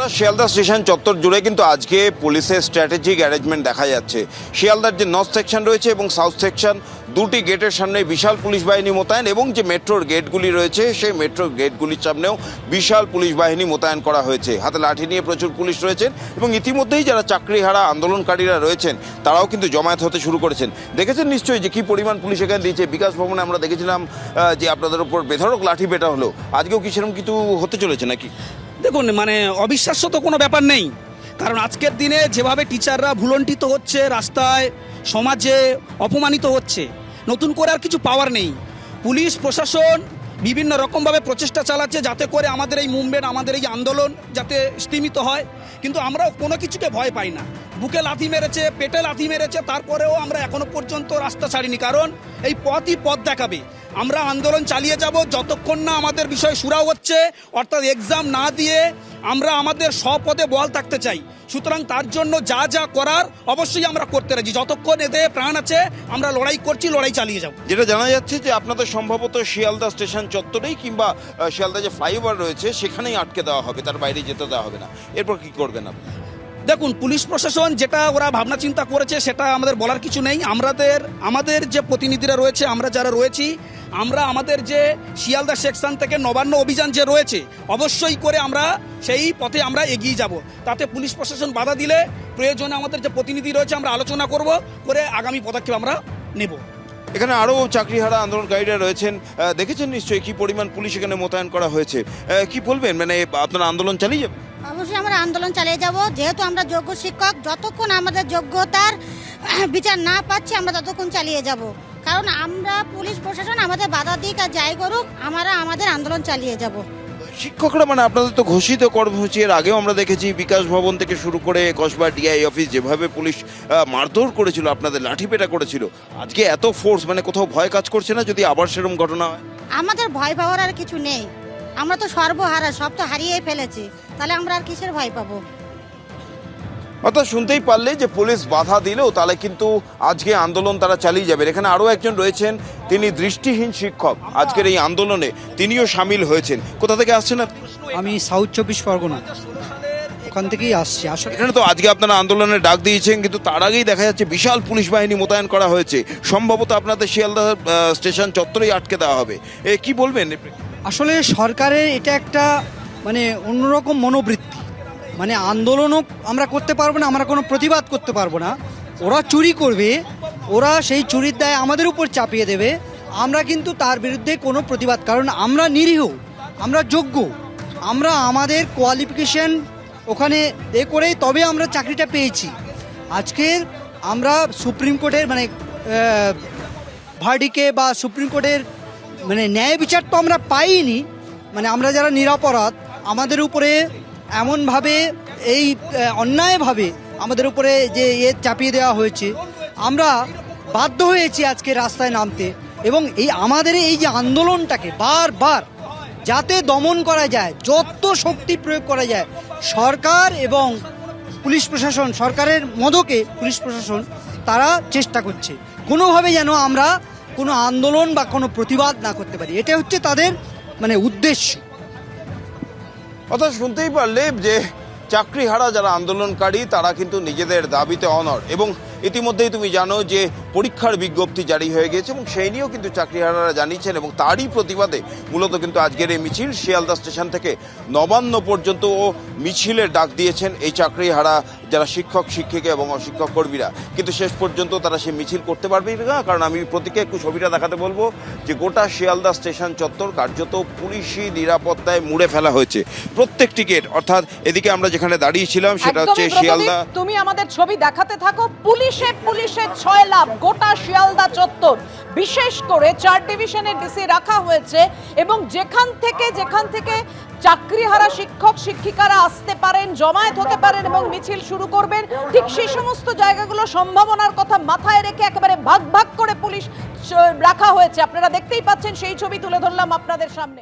গোটা শিয়ালদা স্টেশন চত্বর জুড়ে কিন্তু আজকে পুলিশের স্ট্র্যাটেজিক অ্যারেঞ্জমেন্ট দেখা যাচ্ছে। শিয়ালদার যে নর্থ সেকশন রয়েছে এবং সাউথ সেকশন দুটি গেটের সামনে বিশাল পুলিশ বাহিনী মোতায়েন এবং যে মেট্রোর গেটগুলি রয়েছে সেই মেট্রোর গেটগুলির সামনেও বিশাল পুলিশ বাহিনী মোতায়েন করা হয়েছে। হাতে লাঠি নিয়ে প্রচুর পুলিশ রয়েছেন এবং ইতিমধ্যেই যারা চাকরিহারা আন্দোলনকারীরা রয়েছেন তারাও কিন্তু জমায়েত হতে শুরু করেছেন। দেখেছেন নিশ্চয়ই যে কী পরিমাণ পুলিশ এখানে দিয়েছে। বিকাশ ভবনে আমরা দেখেছিলাম যে আপনাদের উপর বেধড়ক লাঠি পেটা হলো, আজকেও কি সেরকম কিছু হতে চলেছে নাকি? দেখুন, মানে অবিশ্বাস্য তো কোনো ব্যাপার নেই, কারণ আজকের দিনে যেভাবে টিচাররা ভুলণ্ঠিত হচ্ছে, রাস্তায় সমাজে অপমানিত হচ্ছে, নতুন করে আর কিছু পাওয়ার নেই। পুলিশ প্রশাসন বিভিন্ন রকমভাবে প্রচেষ্টা চালাচ্ছে যাতে করে আমাদের এই মুভমেন্ট, আমাদের এই আন্দোলন যাতে স্তীমিত হয়, কিন্তু আমরা কোনো কিছুকে ভয় পাই না। বুকে লাথি মেরেছে, পেটে লাথি মেরেছে, তারপরেও আমরা এখনো পর্যন্ত রাস্তা ছাড়িনি, কারণ এই পথই পথ দেখাবে। আমরা আন্দোলন চালিয়ে যাব যতক্ষণ না আমাদের বিষয় সুরাও হচ্ছে, অর্থাৎ এক্সাম না দিয়ে আমরা আমাদের স্বপদে বহাল থাকতে চাই। সুতরাং তার জন্য যা যা করার অবশ্যই আমরা করতে রাজি। যতক্ষণ এতে প্রাণ আছে আমরা লড়াই করছি, লড়াই চালিয়ে যাব। যেটা জানা যাচ্ছে যে আপনাদের সম্ভবত শিয়ালদা স্টেশন চত্বরেই কিংবা শিয়ালদা যে ফ্লাইওভার রয়েছে সেখানেই আটকে দেওয়া হবে, তার বাইরে যেতে দেওয়া হবে না। এরপর কি করবেন আপনি? দেখুন, পুলিশ প্রশাসন যেটা ওরা ভাবনা চিন্তা করেছে সেটা আমাদের বলার কিছু নেই। আমাদের যে প্রতিনিধিরা রয়েছে, আমরা যারা রয়েছি, আমরা আমাদের যে শিয়ালদা সেকশন থেকে নবান্ন অভিযান যে রয়েছে অবশ্যই করে আমরা সেই পথে আমরা এগিয়ে যাব। তাতে পুলিশ প্রশাসন বাধা দিলে প্রয়োজনে আমাদের যে প্রতিনিধি রয়েছে আমরা আলোচনা করব, করে আগামী পদক্ষেপ আমরা নেব। এখানে আরও চাকরিহারা আন্দোলনকারীরা রয়েছেন, দেখেছেন নিশ্চয়ই কি পরিমাণ পুলিশ এখানে মোতায়েন করা হয়েছে। কি বলবেন, মানে আপনারা আন্দোলন চালিয়ে যাবেন? অবশ্যই আমরা আন্দোলন চালিয়ে যাব, যেহেতু আমরা যোগ্য শিক্ষক। যতক্ষণ আমাদের যোগ্যতার বিচার না পাচ্ছি আমরা ততক্ষণ চালিয়ে যাব, কারণ আমরা পুলিশ প্রশাসন আমাদের বাধা দিক আর যাই করুক, আমরা আমাদের আন্দোলন চালিয়ে যাব। শিক্ষকরা মানে আপনাদের তো ঘোষিত কর্মসূচি এর আগেও আমরা দেখেছি, বিকাশ ভবন থেকে শুরু করে কসবা ডিআই অফিস যেভাবে পুলিশ মারধর করেছিল, আপনাদের লাঠিপেটা করেছিল। আজকে এত ফোর্স, মানে কোথাও ভয় কাজ করছে না যদি আবার সেরকম ঘটনা হয়? আমাদের ভয় পাওয়ার আর কিছু নেই, আমরা তো সর্বহারা, সব তো হারিয়েই ফেলেছি, তাহলে আমরা আর কিসের ভয় পাবো? অর্থাৎ শুনতেই পারলে যে পুলিশ বাধা দিলেও তাহলে কিন্তু আজকে আন্দোলন তারা চালিয়ে যাবেন। এখানে আরও একজন রয়েছেন, তিনি দৃষ্টিহীন শিক্ষক, আজকের এই আন্দোলনে তিনিও সামিল হয়েছেন। কোথা থেকে আসছেন আপনি? আমি সাউথ 24 পরগনা, ওখান থেকেই আসছি। আসলে এখানে তো আজকে আপনারা আন্দোলনের ডাক দিয়েছেন, কিন্তু তার আগেই দেখা যাচ্ছে বিশাল পুলিশ বাহিনী মোতায়েন করা হয়েছে। সম্ভবত আপনাদের শিয়ালদা স্টেশন চত্বরেই আটকে দেওয়া হবে। কি বলবেন? আসলে সরকারের এটা একটা মানে অন্যরকম মনোবৃত্তি, মানে আন্দোলনও আমরা করতে পারবো না, আমরা কোনো প্রতিবাদ করতে পারবো না। ওরা চুরি করবে, ওরা সেই চুরির দায় আমাদের উপর চাপিয়ে দেবে, আমরা কিন্তু তার বিরুদ্ধে কোনো প্রতিবাদ, কারণ আমরা নিরীহ, আমরা যোগ্য, আমরা আমাদের কোয়ালিফিকেশন ওখানে করেই তবে আমরা চাকরিটা পেয়েছি। আজকের আমরা সুপ্রিম কোর্টের মানে ভার্ডিকে বা সুপ্রিম কোর্টের মানে ন্যায় বিচার তো আমরা পাইনি। মানে আমরা যারা নিরপরাধ, আমাদের উপরে এমনভাবে এই অন্যায়ভাবে আমাদের উপরে যে চাপিয়ে দেওয়া হয়েছে, আমরা বাধ্য হয়েছি আজকে রাস্তায় নামতে, এবং এই আমাদের এই যে আন্দোলনটাকে বারবার যাতে দমন করা যায়, যত শক্তি প্রয়োগ করা যায়, সরকার এবং পুলিশ প্রশাসন, সরকারের মদকে পুলিশ প্রশাসন তারা চেষ্টা করছে কোনোভাবে যেন আমরা কোনো আন্দোলন বা কোনো প্রতিবাদ না করতে পারি। এটা হচ্ছে তাদের মানে উদ্দেশ্য। অর্থাৎ শুনতেই পারলে যে চাকরিহারা যারা আন্দোলনকারী তারা কিন্তু নিজেদের দাবিতে অনড়, এবং ইতিমধ্যেই তুমি জানো যে পরীক্ষার বিজ্ঞপ্তি জারি হয়ে গেছে এবং সেই নিয়েও কিন্তু চাকরিহারারা জানিয়েছেন, এবং তারই প্রতিবাদে মূলত কিন্তু আজকের এই মিছিল শিয়ালদা স্টেশন থেকে নবান্ন পর্যন্ত মিছিলের ডাক দিয়েছেন এই চাকরিহারা যারা শিক্ষক, শিক্ষিকা এবং অশিক্ষক কর্মীরা। কিন্তু শেষ পর্যন্ত তারা সেই মিছিল করতে পারবে না, কারণ আমি প্রতীকে একটু ছবিটা দেখাতে বলবো যে গোটা শিয়ালদা স্টেশন চত্বর কার্যত পুলিশি নিরাপত্তায় মুড়ে ফেলা হয়েছে প্রত্যেকটি গেট। অর্থাৎ এদিকে আমরা যেখানে দাঁড়িয়েছিলাম সেটা হচ্ছে শিয়ালদা। তুমি আমাদের ছবি দেখাতে থাকো। পুলিশে ছয় লাভ গোটা শিয়ালদা চত্বর, বিশেষ করে 4 ডিভিশনের ডিসি রাখা হয়েছে, এবং যেখান থেকে চাকরিহারা শিক্ষক শিক্ষিকারা আসতে পারেন, জমায়েত হতে পারেন এবং মিছিল শুরু করবেন, ঠিক সেই সমস্ত জায়গাগুলো সম্ভাবনার কথা মাথায় রেখে একেবারে ভাগ ভাগ করে পুলিশ রাখা হয়েছে। আপনারা দেখতেই পাচ্ছেন, সেই ছবি তুলে ধরলাম আপনাদের সামনে।